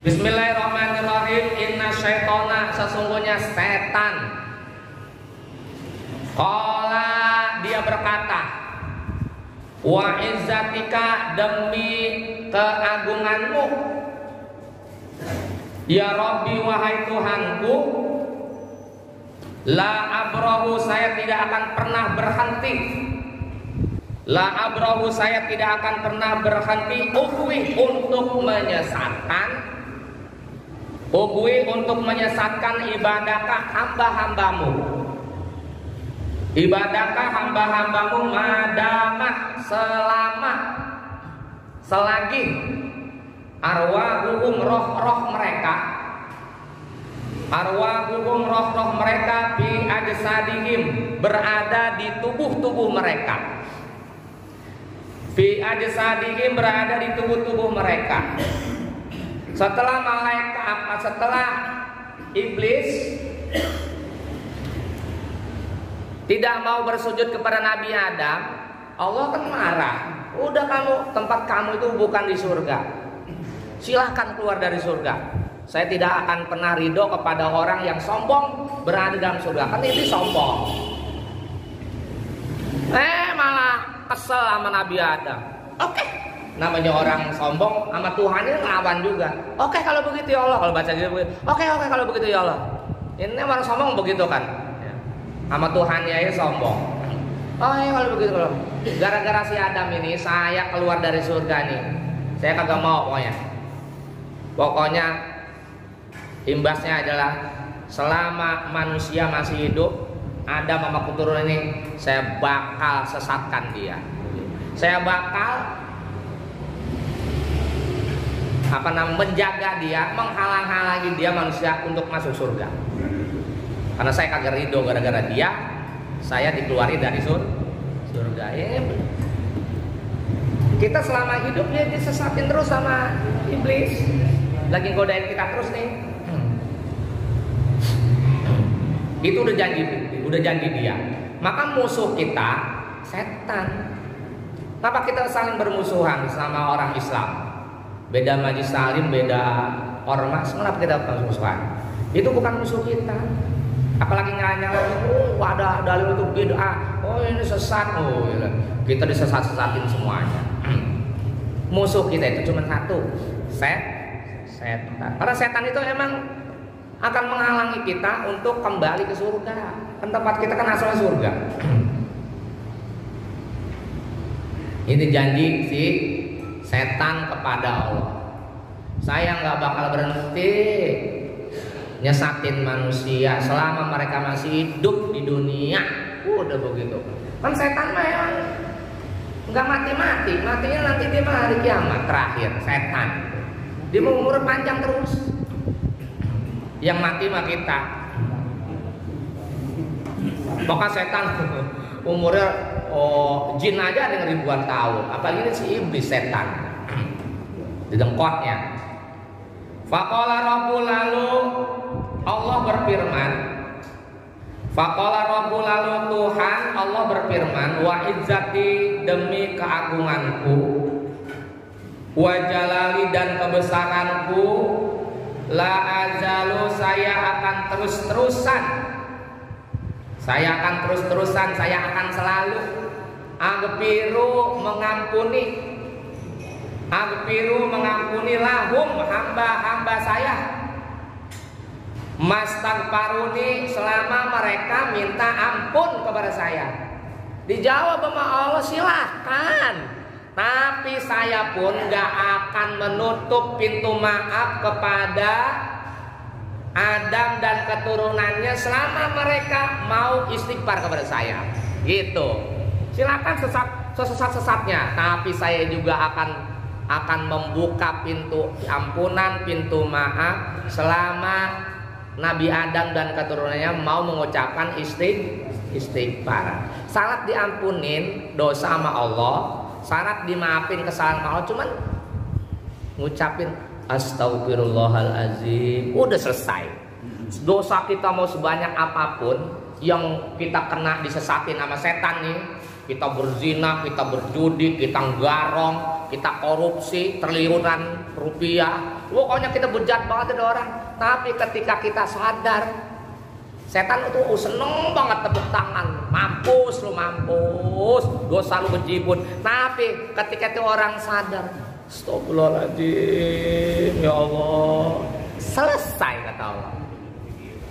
Bismillahirrahmanirrahim. Inna syaitona, sesungguhnya setan. Qala, dia berkata, wa izzatika, demi keagunganmu, ya Rabbi, wahai Tuhanku, la abrahu, saya tidak akan pernah berhenti, la abrahu, saya tidak akan pernah berhenti, ukwi, untuk menyesatkan ibadahkah hamba-hambamu, ibadahkah hamba-hambamu, madamah, selagi arwahuhum, roh-roh mereka, arwahuhum, roh-roh mereka, bi ajsadihim, berada di tubuh-tubuh mereka, bi ajsadihim, berada di tubuh-tubuh mereka. Setelah malaikat, setelah iblis tidak mau bersujud kepada Nabi Adam, Allah kan marah. Udah, kamu, tempat kamu itu bukan di surga, silahkan keluar dari surga. Saya tidak akan pernah ridho kepada orang yang sombong berada dalam surga. Kan ini sombong. Malah kesel sama Nabi Adam. Oke, namanya orang sombong sama Tuhannya lawan juga. Oke, kalau begitu ya Allah. Kalau baca gitu, oke kalau begitu ya Allah. Ini orang sombong begitu kan, sama Tuhannya ya sombong. Oh ya kalau begitu, kalau gara-gara si Adam ini saya keluar dari surga nih. Saya kagak mau pokoknya imbasnya adalah selama manusia masih hidup, Adam sama keturunan ini, saya bakal sesatkan dia. Saya bakal menjaga dia, menghalang-halangi dia, manusia, untuk masuk surga. Karena saya kagak ridho gara-gara dia, saya dikeluarin dari surga. Kita selama hidupnya disesatin terus sama iblis, lagi godain kita terus nih. Itu udah janji dia. Maka musuh kita setan. Kenapa kita saling bermusuhan sama orang Islam? Beda majlis salim, beda ormas, kenapa kita bermusuhan? Itu bukan musuh kita. Apalagi nyala-nyalain, ada dalil itu bid'ah, ini sesat, kita disesat-sesatin semuanya. Musuh kita itu cuma satu, setan. Karena setan itu emang akan menghalangi kita untuk kembali ke surga. Kan tempat kita kan asalnya surga. Ini janji si setan kepada Allah. Saya nggak bakal berhenti nyesatin manusia selama mereka masih hidup di dunia. Udah begitu. Kan setan mah emang nggak mati-mati, matinya nanti dia mah hari kiamat terakhir. Setan dia mau umur panjang terus. Yang mati mah kita. Maka setan umurnya jin aja ada ribuan tahun, apalagi ini si iblis setan di dengkotnya. Faqala Rabbul, lalu Allah berfirman, faqala Rabbul, lalu Tuhan Allah berfirman, wa izzati, demi keagunganku, wa jalali, dan kebesaranku, la azalu, saya akan terus-terusan, saya akan selalu aghfiru, mengampuni lahum, hamba-hamba saya, mastaghfaruni, selama mereka minta ampun kepada saya. Dijawab sama Allah, silahkan, tapi saya pun gak akan menutup pintu maaf kepada Adam dan keturunannya selama mereka mau istighfar kepada saya. Gitu. Silakan sesat-sesatnya, tapi saya juga akan membuka pintu ampunan, pintu maaf selama Nabi Adam dan keturunannya mau mengucapkan istighfar. Syarat diampunin dosa sama Allah, syarat dimaafin kesalahan Allah cuman ngucapin Astaghfirullahalazim, udah selesai. dosa kita mau sebanyak apapun, yang kita kena disesatin sama setan nih, kita berzina, kita berjudi, kita garong, kita korupsi, triliunan rupiah, pokoknya kita bejat banget ada orang. Tapi ketika kita sadar, setan itu seneng banget tepuk tangan, mampus lu, mampus, dosa lu bejibun. Tapi ketika itu orang sadar, astagfirullahaladzim, ya Allah, selesai kata Allah,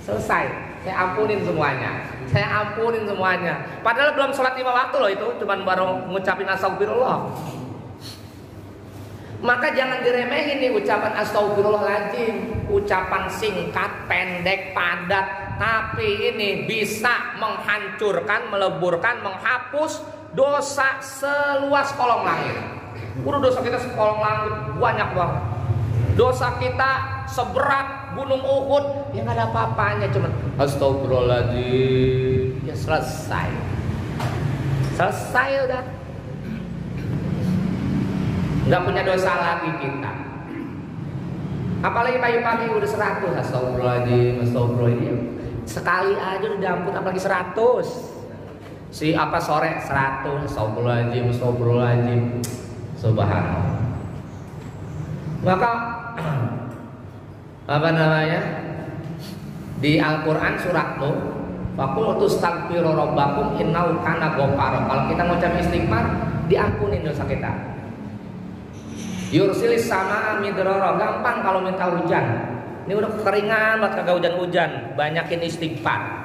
selesai, saya ampunin semuanya, saya ampunin semuanya. Padahal belum sholat 5 waktu loh itu, cuman baru ngucapin astagfirullah. Maka jangan diremehin nih ucapan astagfirullahaladzim, ucapan singkat, pendek, padat, tapi ini bisa menghancurkan, meleburkan, menghapus dosa seluas kolong langit. Udah dosa kita sekolong langit banyak banget. Dosa kita seberat gunung Uhud, ya nggak ada apa-apanya, cuman astagfirullahaladzim, ya selesai, selesai udah, nggak punya dosa lagi kita. Apalagi pagi-pagi udah 100, astagfirullahaladzim, astagfirullahaladzim, sekali aja udah diampun, apalagi 100. Si apa sore 100, astagfirullahaladzim, astagfirullahaladzim, subhanallah. Maka apa namanya, di Al-Quran surat Nuh, faqul tustaghfiru rabbakum innahu kana ghaffara. Kalau kita ngucap istighfar, diampunin dosa kita. Yursilis sama midrara, gampang kalau minta hujan. Ini udah kekeringan, buat kagak hujan-hujan, banyakin istighfar.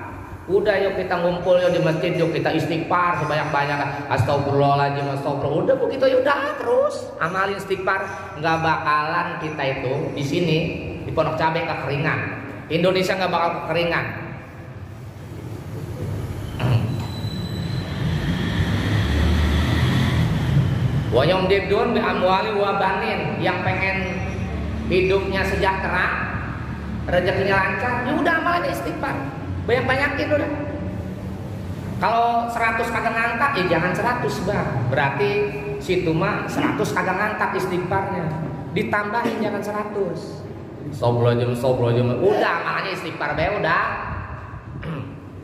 Udah yuk kita ngumpul yuk di masjid, yuk kita istighfar sebanyak-banyak. Astagfirullahaladzim, astagfirullah. Udah begitu ya udah terus amalin istighfar. Nggak bakalan kita itu di sini di Pondok Cabe kekeringan. Indonesia nggak bakal kekeringan. Wa yumdidun bi amwali wa banin, yang pengen hidupnya sejahtera, rezekinya lancar, ya udah amalin istighfar. Banyak-banyakin udah. Kalau 100 kagak ngangkat, ya jangan 100 bang. Berarti situ mah 100 kagak ngangkat istighfarnya. Ditambahin jangan 100. Astagfirullahaladzim. Udah amalnya istighfar be udah.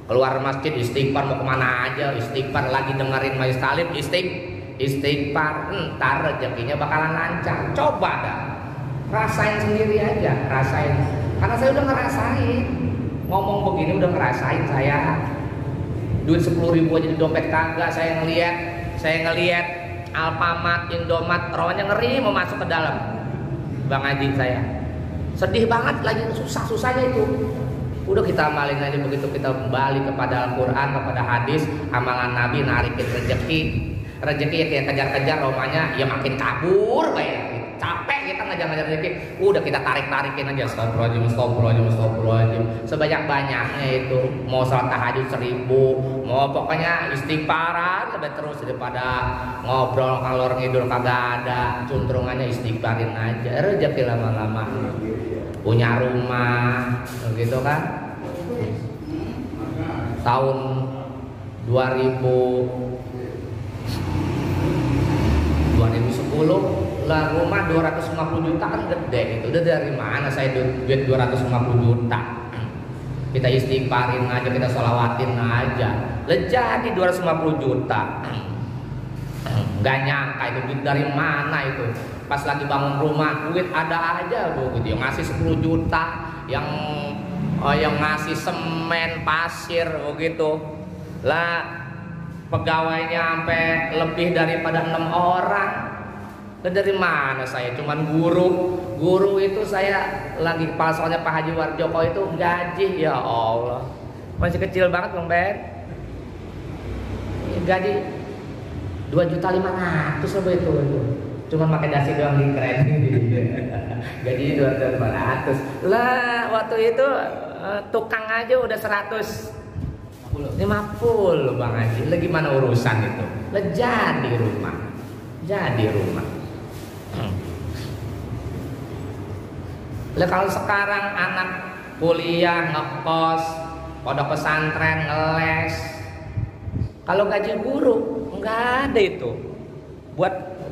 Keluar masjid istighfar, mau kemana aja istighfar, lagi dengerin majelis talim istighfar, ntar rezekinya bakalan lancar. Coba dah, rasain sendiri aja, rasain. Karena saya udah ngerasain. Ngomong begini udah ngerasain saya. Duit 10.000 aja di dompet kagak. Saya ngelihat Alfamart, Indomaret, rawanya ngeri mau masuk ke dalam. Bang Haji saya sedih banget, lagi susah-susahnya itu. Udah kita amalin aja, begitu kita kembali kepada Al-Quran, kepada hadis, amalan Nabi, narikin rezeki ya kita kejar-kejar, romanya ya makin kabur kayak. Capek kita ngejar-ngejar rezeki, udah kita tarik-tarikin aja. Astagfirullahaladzim, sebanyak-banyaknya itu. Mau sholat tahajud 1000, mau pokoknya istighfaran lebih terus daripada ngobrol ngalor ngidul kagak ada. Cuntrungannya istighfarin aja, rezeki lama-lama. Punya rumah, gitu kan? Tahun 2010 lah rumah 250 juta kan gede itu. Udah dari mana saya duit 250 juta? Kita istighfarin aja, kita sholawatin aja, jadi 250 juta. Gak nyangka itu duit dari mana itu. Pas lagi bangun rumah duit ada aja gitu. Yang ngasih 10 juta, yang ngasih semen, pasir begitu. Lah pegawainya sampai lebih daripada 6 orang. Dan dari mana saya? Cuman guru itu saya lagi kepala soalnya Pak Haji Warjoko itu gaji, ya Allah, masih kecil banget Bang Ben. Gaji 2.500.000 lebih itu. Cuman pakai dasi doang di keren. Gaji 2.500.000. Lah waktu itu tukang aja udah 150 Bang Haji. Lah gimana urusan itu? Lah jadi rumah. Lah kalau sekarang anak kuliah, ngekos, pondok pesantren, ngeles, kalau gaji guru nggak ada itu.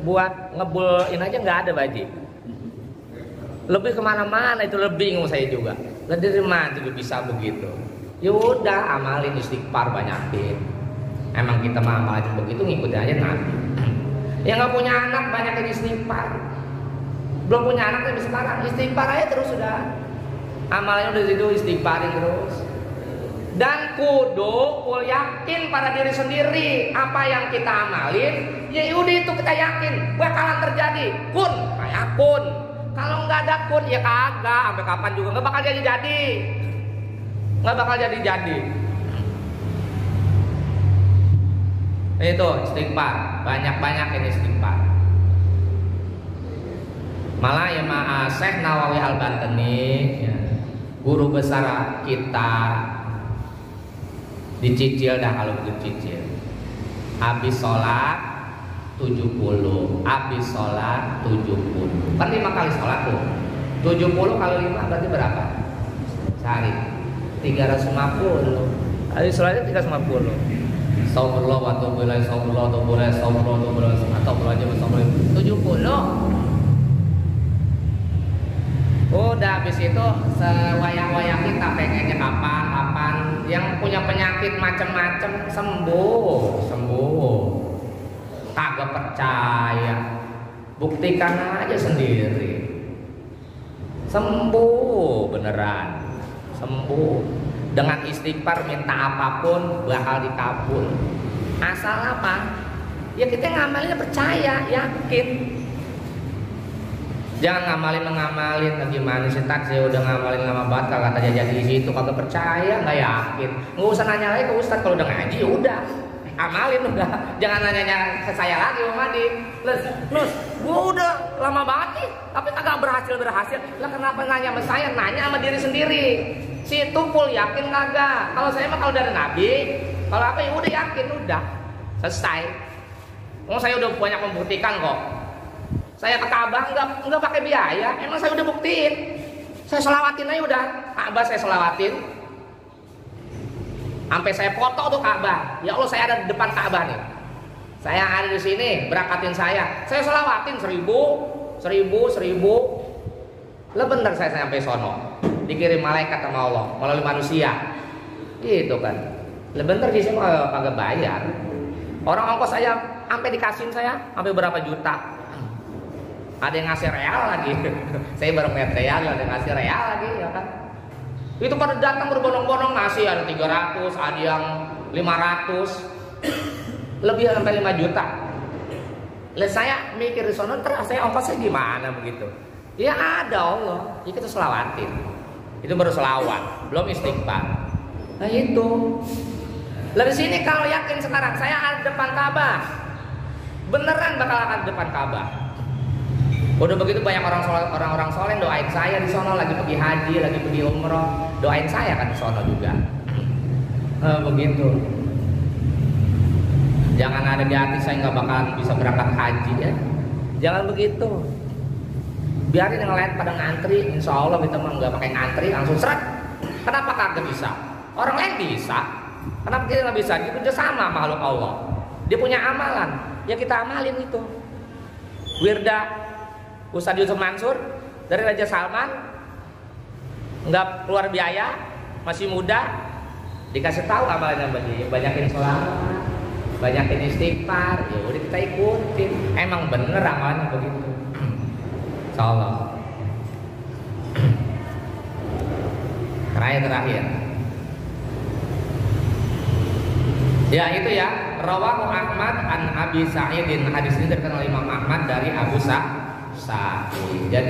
Buat ngebulin aja nggak ada Baji. Lebih kemana-mana itu, lebih bingung saya juga. Lah dari mana juga bisa begitu? Ya udah, amalin istighfar banyakin. Emang kita mah amal aja begitu, ngikutin aja Nabi. Yang nggak punya anak banyakin istighfar. Belum punya anak tapi sekarang istighfar aja terus sudah. Amalnya udah situ istighfarin terus. Dan kudu yakin pada diri sendiri apa yang kita amalin, ya udah itu kita yakin bakalan terjadi. Kun, kayak kun. Kalau nggak ada kun ya kagak, sampai kapan juga nggak bakal jadi. Nggak bakal jadi. Itu istighfar, banyak-banyak ini istighfar. Malah ya Syekh Nawawi Al-Bantani, ya, guru besar kita, dicicil dah kalau begitu cicil. Habis sholat 70, habis sholat 70. Kan 5 kali sholat tuh. 70 kali 5 berarti berapa? Sehari 350. Habis sholatnya 350. Astagfirullah wa atubu ilaih, astagfirullah wa atubu ilaih, astagfirullah wa atubu ilaih, astagfirullah 70. Udah habis itu sewayang-wayang kita pengennya kapan yang punya penyakit macam-macam sembuh. Kagak percaya, buktikan aja sendiri. Sembuh beneran, sembuh. Dengan istighfar minta apapun bakal dikabul. Asal apa? Ya kita ngamalnya percaya, yakin. Jangan ngamalin gimana sih tak saya udah ngamalin lama banget kagak terjadi di situ, kagak percaya, nggak yakin. Nggak usah nanya lagi ke Ustadz, kalau udah ngaji ya udah amalin udah. Jangan nanya ke saya lagi Om Adi. Terus gua udah lama banget nih tapi kagak berhasil. Lah kenapa nanya sama saya? Nanya sama diri sendiri. Situ full yakin kagak. Kalau saya mah kalau dari Nabi, kalau apa ya udah yakin udah selesai. Saya udah banyak membuktikan kok. Saya ke Ka'bah enggak pakai biaya, emang saya udah buktiin. Saya selawatin aja udah, Ka'bah saya selawatin. Sampai saya foto tuh Ka'bah. Ya Allah, saya ada di depan Ka'bah nih. Saya ada di sini, berangkatin saya selawatin 1000. Lah bener saya sampai sono. Dikirim malaikat sama Allah melalui manusia. Gitu kan. Lah bener di sini kagak bayar. Orang ongkos saya sampai dikasihin saya sampai berapa juta. Ada yang ngasih real lagi. Saya baru ngeliat real, ada yang ngasih real lagi ya kan. Itu pada datang berbondong-bondong ngasih, ada 300, ada yang 500. Lebih sampai 5 juta. Lah saya mikir di sono, terus saya ongkosnya gimana begitu. Ya ada Allah, ya kita selawatin. Itu baru selawat, belum istighfar. Nah itu. Lah di sini kalau yakin sekarang saya ada depan Ka'bah. Beneran bakal akan depan Ka'bah. Udah begitu banyak orang-orang soleh doain saya di sono, lagi pergi haji, lagi pergi umroh, doain saya kan di sono juga. Begitu. Jangan ada di hati saya nggak bakalan bisa berangkat haji ya. Jangan begitu. Biarin yang lain pada ngantri, insya Allah kita mah nggak pakai ngantri langsung seret. Kenapa kagak bisa? Orang lain bisa. Kenapa kita nggak bisa? Kita udah sama makhluk Allah. Dia punya amalan, ya kita amalin itu. Wirda Ustadz Yusuf Mansur dari Raja Salman, nggak keluar biaya, masih muda, dikasih tahu amalnya banyakin sholat, banyakin istighfar, ya udah kita ikutin. Emang bener amalnya begitu. Insyaallah. Terakhir. Ya itu ya. Rawahu Ahmad an Abi Sa'idin. Hadis ini terkenal Imam Ahmad dari Abu Sa'id. Jadi